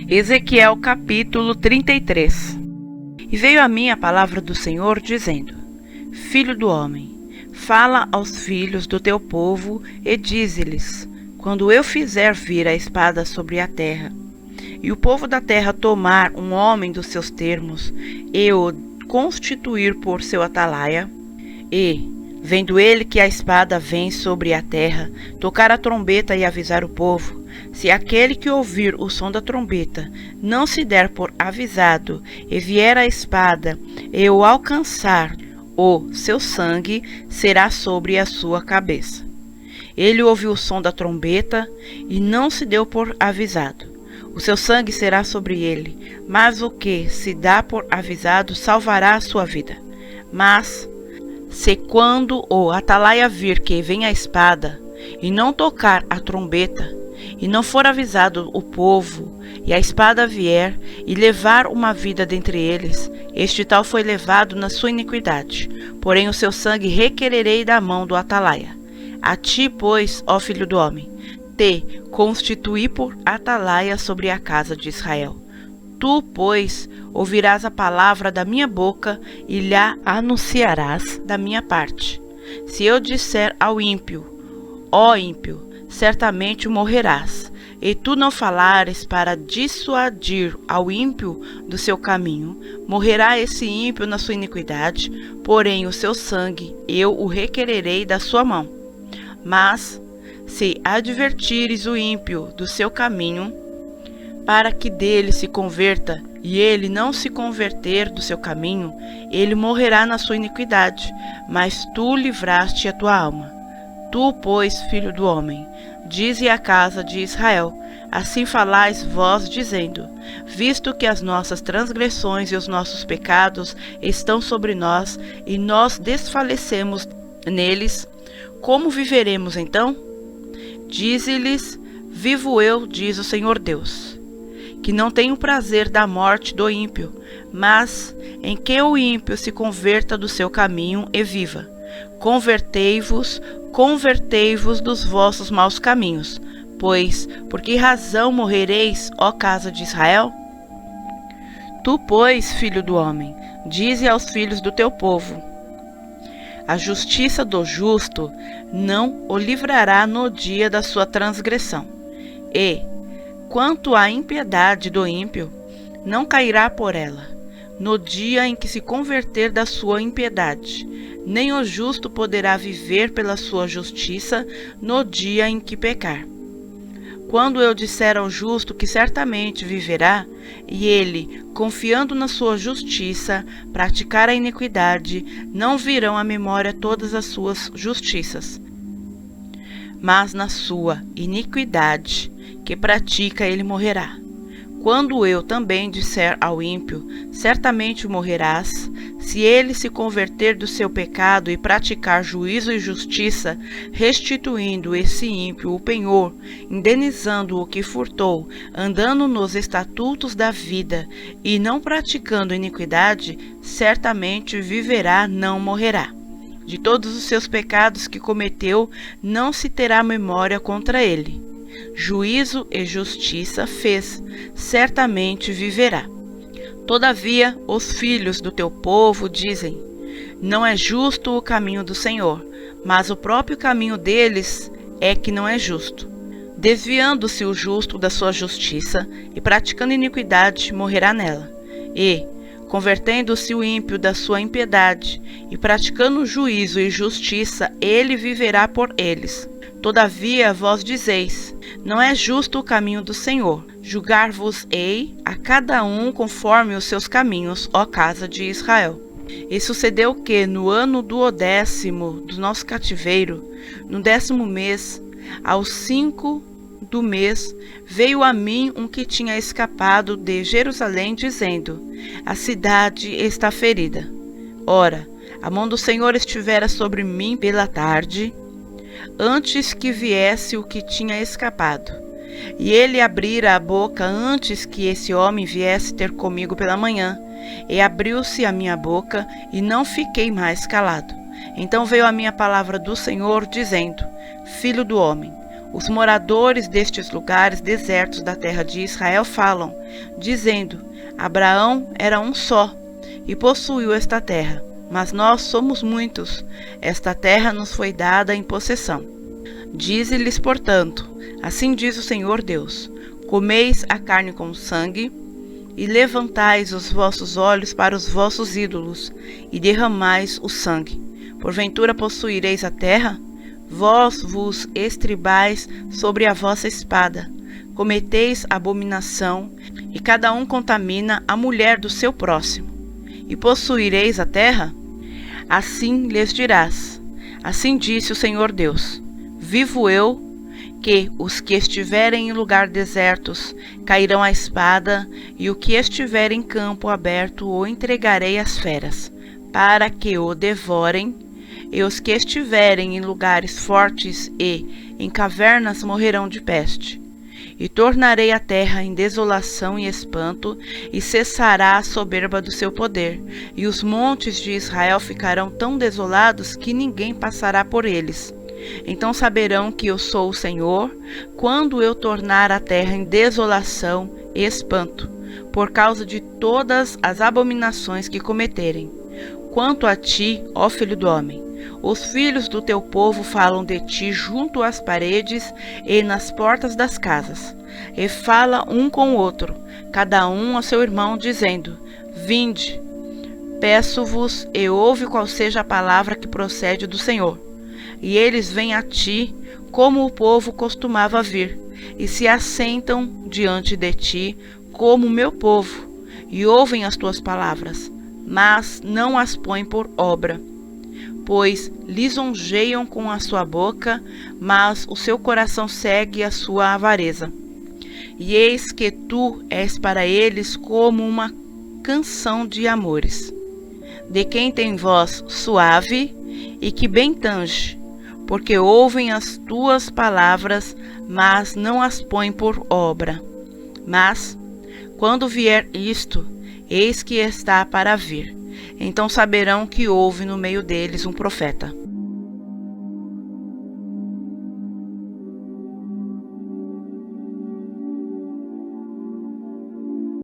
Ezequiel capítulo 33. E veio a mim a palavra do Senhor, dizendo: Filho do homem, fala aos filhos do teu povo e dize-lhes: quando eu fizer vir a espada sobre a terra, e o povo da terra tomar um homem dos seus termos, e o constituir por seu atalaia, e, vendo ele que a espada vem sobre a terra, tocar a trombeta e avisar o povo, se aquele que ouvir o som da trombeta não se der por avisado, e vier a espada, e o alcançar, o seu sangue será sobre a sua cabeça. Ele ouviu o som da trombeta, e não se deu por avisado. O seu sangue será sobre ele, mas o que se dá por avisado salvará a sua vida. Mas, se quando o atalaia vir que vem a espada, e não tocar a trombeta, e não for avisado o povo, e a espada vier, e levar uma vida dentre eles, este tal foi levado na sua iniquidade, porém o seu sangue requererei da mão do atalaia. A ti, pois, ó filho do homem, te constituí por atalaia sobre a casa de Israel. Tu, pois, ouvirás a palavra da minha boca e lhe anunciarás da minha parte. Se eu disser ao ímpio: ó ímpio, certamente morrerás, e tu não falares para dissuadir ao ímpio do seu caminho, morrerá esse ímpio na sua iniquidade, porém o seu sangue eu o requererei da sua mão. Mas, se advertires o ímpio do seu caminho, para que dele se converta, e ele não se converter do seu caminho, ele morrerá na sua iniquidade, mas tu livraste a tua alma. Tu, pois, filho do homem, dize à casa de Israel: assim falais vós, dizendo: visto que as nossas transgressões e os nossos pecados estão sobre nós, e nós desfalecemos neles, como viveremos então? Dize-lhes: vivo eu, diz o Senhor Deus, que não tenho prazer da morte do ímpio, mas em que o ímpio se converta do seu caminho e viva. Convertei-vos dos vossos maus caminhos, pois por que razão morrereis, ó casa de Israel? Tu, pois, filho do homem, dize aos filhos do teu povo: a justiça do justo não o livrará no dia da sua transgressão, e, quanto à impiedade do ímpio, não cairá por ela, no dia em que se converter da sua impiedade, nem o justo poderá viver pela sua justiça no dia em que pecar. Quando eu disser ao justo que certamente viverá, e ele, confiando na sua justiça, praticar a iniquidade, não virão à memória todas as suas justiças. Mas na sua iniquidade que pratica ele morrerá. Quando eu também disser ao ímpio: certamente morrerás, se ele se converter do seu pecado e praticar juízo e justiça, restituindo esse ímpio o penhor, indenizando o que furtou, andando nos estatutos da vida e não praticando iniquidade, certamente viverá, não morrerá. De todos os seus pecados que cometeu, não se terá memória contra ele. Juízo e justiça fez, certamente viverá. Todavia, os filhos do teu povo dizem: não é justo o caminho do Senhor, mas o próprio caminho deles é que não é justo. Desviando-se o justo da sua justiça e praticando iniquidade, morrerá nela. E, convertendo-se o ímpio da sua impiedade e praticando juízo e justiça, ele viverá por eles. Todavia, vós dizeis: não é justo o caminho do Senhor. Julgar-vos-ei a cada um conforme os seus caminhos, ó casa de Israel. E sucedeu que, no ano do 10º do nosso cativeiro, no 10º mês, aos 5 do mês, veio a mim um que tinha escapado de Jerusalém, dizendo: a cidade está ferida. Ora, a mão do Senhor estivera sobre mim pela tarde, antes que viesse o que tinha escapado. E ele abrira a boca antes que esse homem viesse ter comigo pela manhã. E abriu-se a minha boca, e não fiquei mais calado. Então veio a minha palavra do Senhor, dizendo: filho do homem, Os moradores destes lugares desertos da terra de Israel falam, dizendo: Abraão era um só, e possuiu esta terra, mas nós somos muitos. Esta terra nos foi dada em possessão. Dize-lhes, portanto: Assim diz o Senhor Deus: Comeis a carne com sangue, e levantais os vossos olhos para os vossos ídolos, e derramais o sangue. Porventura possuireis a terra? Vós vos estribais sobre a vossa espada, cometeis abominação, e cada um contamina a mulher do seu próximo. E possuireis a terra? Assim lhes dirás: Assim disse o Senhor Deus: Vivo eu, que os que estiverem em lugar desertos cairão à espada, e o que estiver em campo aberto o entregarei às feras, para que o devorem, e os que estiverem em lugares fortes e em cavernas morrerão de peste. E tornarei a terra em desolação e espanto, e cessará a soberba do seu poder, e os montes de Israel ficarão tão desolados que ninguém passará por eles. Então saberão que eu sou o Senhor, quando eu tornar a terra em desolação e espanto, por causa de todas as abominações que cometerem. Quanto a ti, ó filho do homem, os filhos do teu povo falam de ti junto às paredes e nas portas das casas, e fala um com o outro, cada um a seu irmão, dizendo: Vinde, peço-vos, e ouve qual seja a palavra que procede do Senhor. E eles vêm a ti, como o povo costumava vir, e se assentam diante de ti, como o meu povo, e ouvem as tuas palavras, mas não as põem por obra. Pois lisonjeiam com a sua boca, mas o seu coração segue a sua avareza. E eis que tu és para eles como uma canção de amores, de quem tem voz suave e que bem tange, porque ouvem as tuas palavras, mas não as põem por obra. Mas, quando vier isto, eis que está para vir. Então saberão que houve no meio deles um profeta.